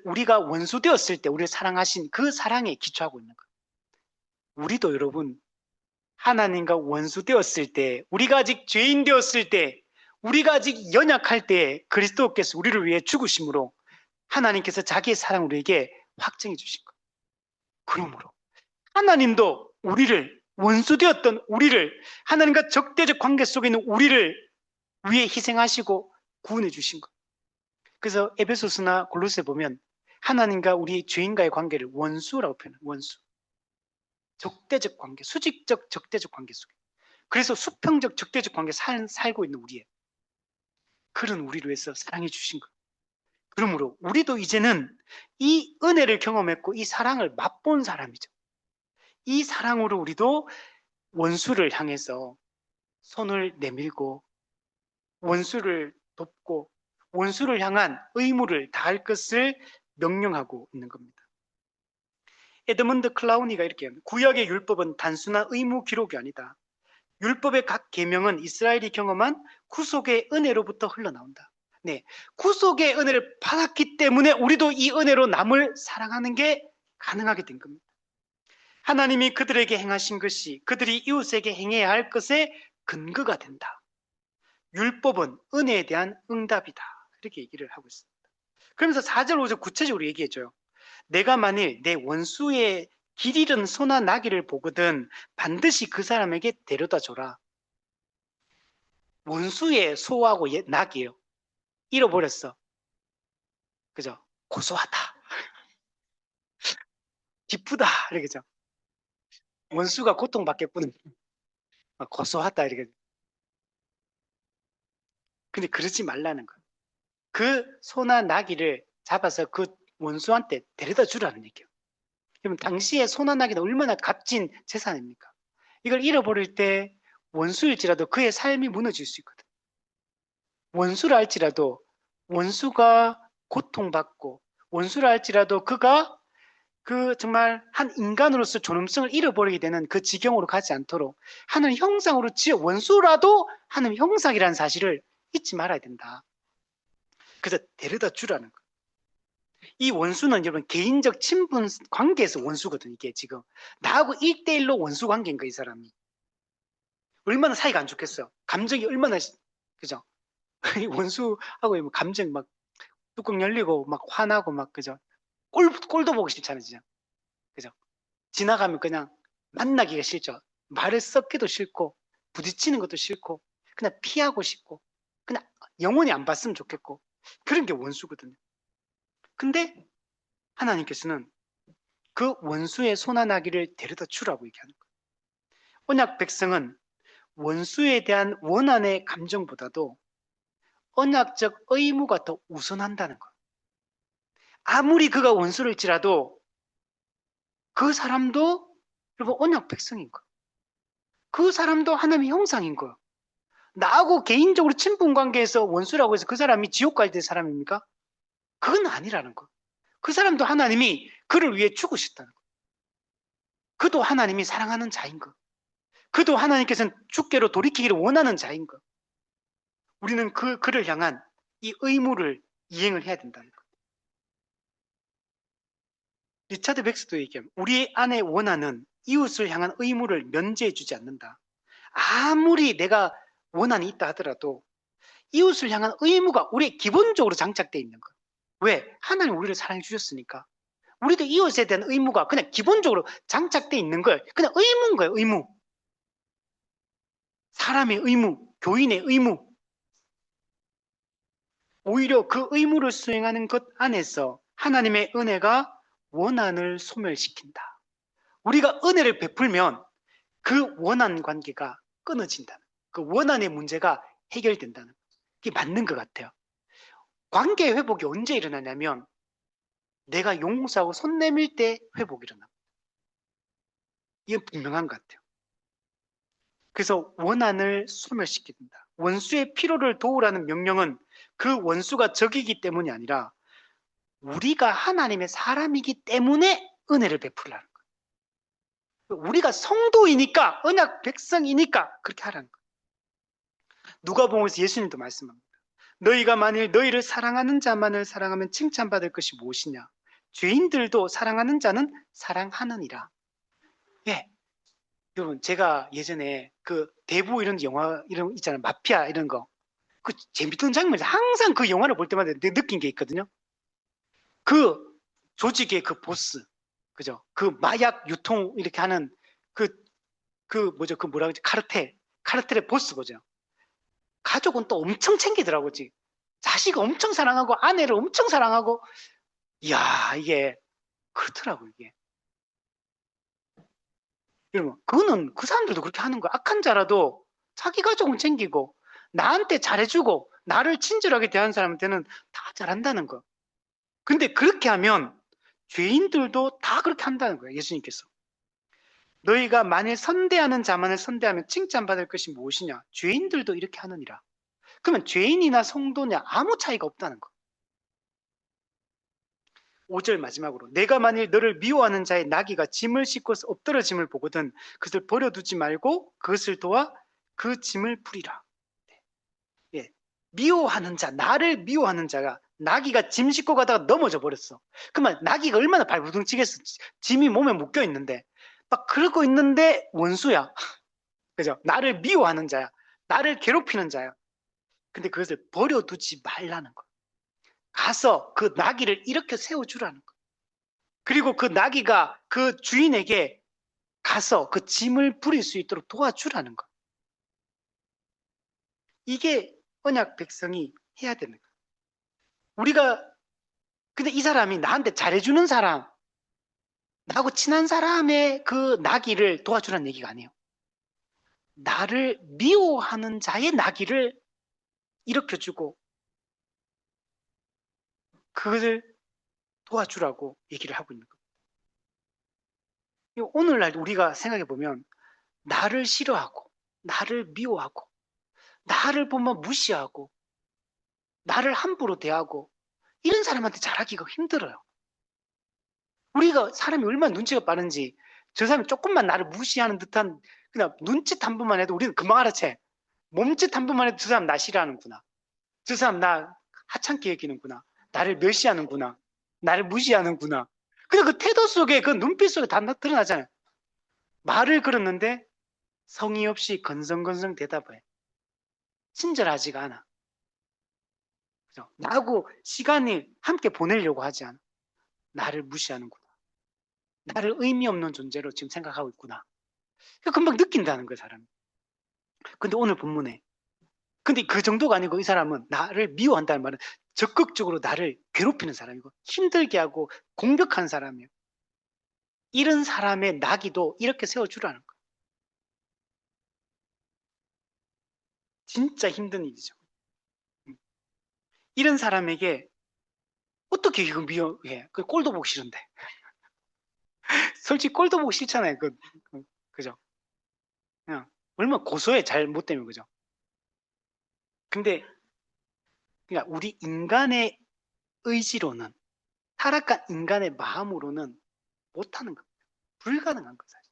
Speaker 1: 우리가 원수 되었을 때 우리를 사랑하신 그 사랑에 기초하고 있는 거예요. 우리도 여러분 하나님과 원수 되었을 때, 우리가 아직 죄인 되었을 때, 우리가 아직 연약할 때 그리스도께서 우리를 위해 죽으심으로 하나님께서 자기의 사랑을 우리에게 확증해 주신 거예요. 그러므로 하나님도 우리를 원수 되었던 우리를 하나님과 적대적 관계 속에 있는 우리를 위해 희생하시고 구원해 주신 거예요. 그래서 에베소서나 골로새 보면 하나님과 우리 죄인과의 관계를 원수라고 표현해요. 원수. 적대적 관계, 수직적 적대적 관계 속에. 그래서 수평적 적대적 관계 살고 있는 우리의 그런 우리를 위해서 사랑해 주신 거예요. 그러므로 우리도 이제는 이 은혜를 경험했고 이 사랑을 맛본 사람이죠. 이 사랑으로 우리도 원수를 향해서 손을 내밀고 원수를 돕고 원수를 향한 의무를 다할 것을 명령하고 있는 겁니다. 에드먼드 클라우니가 이렇게 합니다. 구약의 율법은 단순한 의무 기록이 아니다. 율법의 각 계명은 이스라엘이 경험한 구속의 은혜로부터 흘러나온다. 네, 구속의 은혜를 받았기 때문에 우리도 이 은혜로 남을 사랑하는 게 가능하게 된 겁니다. 하나님이 그들에게 행하신 것이 그들이 이웃에게 행해야 할 것의 근거가 된다. 율법은 은혜에 대한 응답이다. 이렇게 얘기를 하고 있습니다. 그러면서 4절, 5절 구체적으로 얘기해줘요. 내가 만일 내 원수의 길 잃은 소나 나귀를 보거든 반드시 그 사람에게 데려다 줘라. 원수의 소하고 나귀예요. 잃어버렸어. 그죠? 고소하다. 기쁘다. 이렇게죠. 원수가 고통받게 뿐 고소하다. 이렇게. 근데 그러지 말라는 거예요. 그 소나 나귀를 잡아서 그 원수한테 데려다 주라는 얘기예요. 그럼 당시에 소나 나귀는 얼마나 값진 재산입니까? 이걸 잃어버릴 때 원수일지라도 그의 삶이 무너질 수 있거든. 원수를 할지라도 원수가 고통받고 원수를 할지라도 그가 그 정말 한 인간으로서 존엄성을 잃어버리게 되는 그 지경으로 가지 않도록 하나님 형상으로 지어 원수라도 하나님 형상이라는 사실을 잊지 말아야 된다. 그래서 데려다 주라는 거예요. 이 원수는 여러분 개인적 친분 관계에서 원수거든. 이게 지금 나하고 1대1로 원수 관계인 거야. 이 사람이 얼마나 사이가 안 좋겠어요. 감정이 얼마나 그죠? 원수하고 감정 막 뚜껑 열리고 막 화나고 막 그죠? 꼴도 보기 싫잖아요. 진짜. 그죠? 지나가면 그냥 만나기가 싫죠. 말을 섞기도 싫고 부딪히는 것도 싫고 그냥 피하고 싶고 그냥 영원히 안 봤으면 좋겠고 그런 게 원수거든요. 근데 하나님께서는 그 원수의 손아나기를 데려다 주라고 얘기하는 거예요. 언약 백성은 원수에 대한 원한의 감정보다도 언약적 의무가 더 우선한다는 거예요. 아무리 그가 원수일지라도 그 사람도 여러분 언약 백성인 거예요. 그 사람도 하나님의 형상인 거예요. 나하고 개인적으로 친분 관계에서 원수라고 해서 그 사람이 지옥 갈 때 사람입니까? 그건 아니라는 거예요. 그 사람도 하나님이 그를 위해 죽으셨다는 거예요. 그도 하나님이 사랑하는 자인 거예요. 그도 하나님께서는 주께로 돌이키기를 원하는 자인 거예요. 우리는 그를 향한 이 의무를 이행을 해야 된다는 거예요. 리차드 백스도 얘기합니다. 우리 안에 원하는 이웃을 향한 의무를 면제해 주지 않는다. 아무리 내가 원한이 있다 하더라도 이웃을 향한 의무가 우리의 기본적으로 장착되어 있는 거예요. 왜? 하나님 우리를 사랑해 주셨으니까. 우리도 이웃에 대한 의무가 그냥 기본적으로 장착되어 있는 걸 그냥 의무인 거예요. 의무. 사람의 의무, 교인의 의무. 오히려 그 의무를 수행하는 것 안에서 하나님의 은혜가 원한을 소멸시킨다. 우리가 은혜를 베풀면 그 원한 관계가 끊어진다는, 그 원한의 문제가 해결된다는, 그게 맞는 것 같아요. 관계 회복이 언제 일어나냐면 내가 용서하고 손 내밀 때 회복이 일어납니다. 이건 분명한 것 같아요. 그래서 원한을 소멸시킨다. 원수의 필요를 도우라는 명령은 그 원수가 적이기 때문이 아니라 우리가 하나님의 사람이기 때문에 은혜를 베풀라는 거예요. 우리가 성도이니까, 언약 백성이니까 그렇게 하라는 거예요. 누가복음에서 예수님도 말씀합니다. 너희가 만일 너희를 사랑하는 자만을 사랑하면 칭찬받을 것이 무엇이냐? 죄인들도 사랑하는 자는 사랑하느니라. 예. 여러분, 제가 예전에 그 대부 이런 영화, 이런 있잖아요. 마피아 이런 거. 그 재밌던 장면에서 항상 그 영화를 볼 때마다 느낀 게 있거든요. 그 조직의 그 보스. 그죠? 그 마약 유통 이렇게 하는 뭐죠? 그 뭐라 그러지? 카르텔의 보스 보죠. 가족은 또 엄청 챙기더라고, 지. 자식을 엄청 사랑하고, 아내를 엄청 사랑하고, 이야, 이게, 그렇더라고, 이게. 여러분, 그거는 그 사람들도 그렇게 하는 거야. 악한 자라도 자기 가족은 챙기고, 나한테 잘해주고, 나를 친절하게 대하는 사람한테는 다 잘한다는 거. 근데 그렇게 하면 죄인들도 다 그렇게 한다는 거예요. 예수님께서. 너희가 만일 선대하는 자만을 선대하면 칭찬받을 것이 무엇이냐? 죄인들도 이렇게 하느니라. 그러면 죄인이나 성도냐 아무 차이가 없다는 거. 5절 마지막으로 내가 만일 너를 미워하는 자의 나귀가 짐을 싣고서 엎드러짐을 보거든 그것을 버려두지 말고 그것을 도와 그 짐을 풀이라. 예, 미워하는 자, 나를 미워하는 자가 나귀가 짐 싣고 가다가 넘어져 버렸어. 그러면 나귀가 얼마나 발부둥치겠어. 짐이 몸에 묶여 있는데 막 그러고 있는데 원수야. 그죠? 나를 미워하는 자야. 나를 괴롭히는 자야. 근데 그것을 버려두지 말라는 거. 가서 그 나귀를 이렇게 세워주라는 거. 그리고 그 나귀가 그 주인에게 가서 그 짐을 부릴 수 있도록 도와주라는 거. 이게 언약 백성이 해야 되는 거야. 우리가 근데 이 사람이 나한테 잘해주는 사람, 나하고 친한 사람의 그 나귀를 도와주라는 얘기가 아니에요. 나를 미워하는 자의 나귀를 일으켜주고 그것을 도와주라고 얘기를 하고 있는 거예요. 오늘날 우리가 생각해 보면 나를 싫어하고 나를 미워하고 나를 보면 무시하고 나를 함부로 대하고 이런 사람한테 잘하기가 힘들어요. 우리가 사람이 얼마나 눈치가 빠른지 저 사람이 조금만 나를 무시하는 듯한 그냥 눈짓 한 번만 해도 우리는 금방 알아채. 몸짓 한 번만 해도 저 사람 나 싫어하는구나. 저 사람 나 하찮게 여기는구나. 나를 멸시하는구나. 나를 무시하는구나. 근데 그 태도 속에 그 눈빛 속에 다 드러나잖아요. 말을 걸었는데 성의 없이 건성건성 대답해. 친절하지가 않아. 그죠? 나하고 시간을 함께 보내려고 하지 않아. 나를 무시하는구나. 나를 의미 없는 존재로 지금 생각하고 있구나. 금방 느낀다는 거예요, 사람이. 근데 오늘 본문에 근데 그 정도가 아니고 이 사람은 나를 미워한다는 말은 적극적으로 나를 괴롭히는 사람이고 힘들게 하고 공격하는 사람이에요. 이런 사람의 나귀도 이렇게 세워주라는 거예요. 진짜 힘든 일이죠. 이런 사람에게 어떻게 이거 미워해? 그 꼴도 보기 싫은데. 솔직히 꼴도 보기 싫잖아요. 그죠? 그냥 얼마나 고소해 잘못되면 그죠? 근데 그러니까 우리 인간의 의지로는 타락한 인간의 마음으로는 못하는 겁니다. 불가능한 거 사실.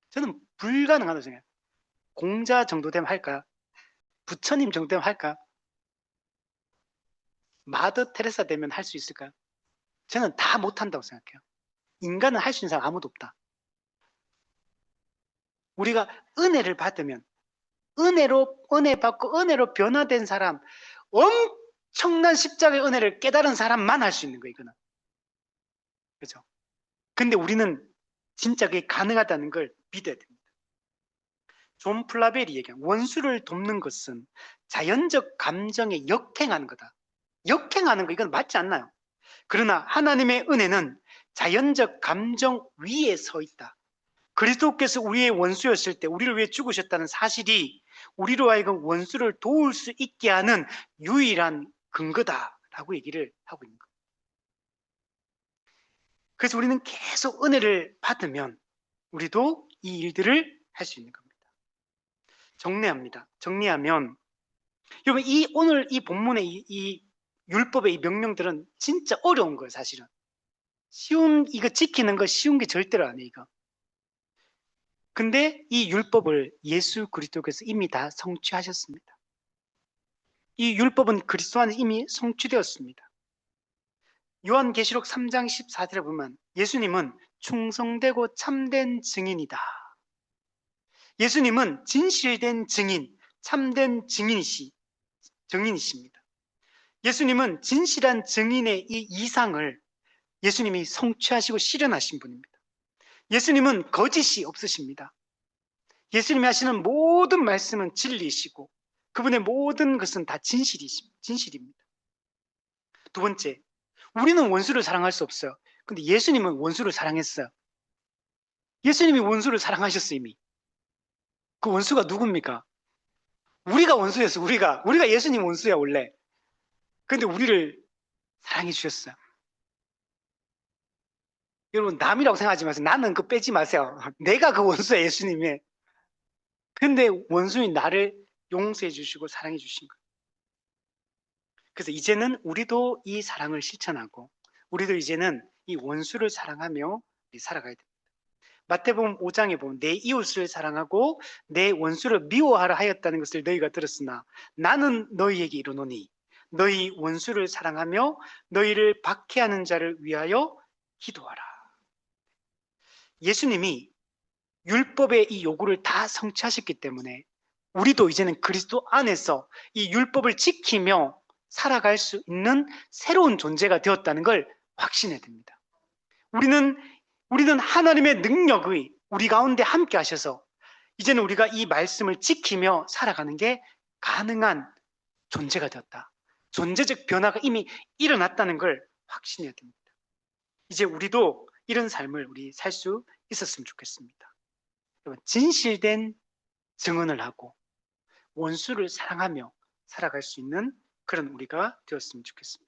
Speaker 1: 저는 불가능하다고 생각해요. 공자 정도 되면 할까? 부처님 정도 되면 할까? 마더 테레사 되면 할 수 있을까요? 저는 다 못한다고 생각해요. 인간은 할 수 있는 사람 아무도 없다. 우리가 은혜를 받으면 은혜 받고 은혜로 변화된 사람, 엄청난 십자가의 은혜를 깨달은 사람만 할 수 있는 거예요. 이거는. 그죠? 근데 우리는 진짜 그게 가능하다는 걸 믿어야 됩니다. 존 플라벨이 얘기한 원수를 돕는 것은 자연적 감정에 역행하는 거다. 역행하는 거 이건 맞지 않나요? 그러나 하나님의 은혜는 자연적 감정 위에 서 있다. 그리스도께서 우리의 원수였을 때 우리를 위해 죽으셨다는 사실이 우리로 하여금 원수를 도울 수 있게 하는 유일한 근거다라고 얘기를 하고 있는 거예요. 그래서 우리는 계속 은혜를 받으면 우리도 이 일들을 할 수 있는 겁니다. 정리합니다. 정리하면 여러분 오늘 이 본문의 이 율법의 이 명령들은 진짜 어려운 거예요. 사실은 이거 지키는 거 쉬운 게 절대로 아니에요. 이거. 근데 이 율법을 예수 그리스도께서 이미 다 성취하셨습니다. 이 율법은 그리스도 안에 이미 성취되었습니다. 요한계시록 3장 14절에 보면 예수님은 충성되고 참된 증인이다. 예수님은 진실된 증인, 참된 증인이십니다. 예수님은 진실한 증인의 이 이상을 예수님이 성취하시고 실현하신 분입니다. 예수님은 거짓이 없으십니다. 예수님이 하시는 모든 말씀은 진리이시고 그분의 모든 것은 다 진실입니다. 두 번째, 우리는 원수를 사랑할 수 없어요. 근데 예수님은 원수를 사랑했어요. 예수님이 원수를 사랑하셨어요. 이미. 그 원수가 누굽니까? 우리가 원수였어. 우리가 예수님 원수야 원래. 근데 우리를 사랑해 주셨어요. 여러분 남이라고 생각하지 마세요. 나는 그 빼지 마세요. 내가 그 원수야 예수님의. 근데 원수인 나를 용서해 주시고 사랑해 주신 거예요. 그래서 이제는 우리도 이 사랑을 실천하고 우리도 이제는 이 원수를 사랑하며 살아가야 됩니다. 마태복음 5장에 보면 내 이웃을 사랑하고 내 원수를 미워하라 하였다는 것을 너희가 들었으나 나는 너희에게 이르노니 너희 원수를 사랑하며 너희를 박해하는 자를 위하여 기도하라. 예수님이 율법의 이 요구를 다 성취하셨기 때문에 우리도 이제는 그리스도 안에서 이 율법을 지키며 살아갈 수 있는 새로운 존재가 되었다는 걸 확신해야 됩니다. 우리는 하나님의 능력의 우리 가운데 함께 하셔서 이제는 우리가 이 말씀을 지키며 살아가는 게 가능한 존재가 되었다. 존재적 변화가 이미 일어났다는 걸 확신해야 됩니다. 이제 우리도 이런 삶을 우리 살 수 있었으면 좋겠습니다. 진실된 증언을 하고 원수를 사랑하며 살아갈 수 있는 그런 우리가 되었으면 좋겠습니다.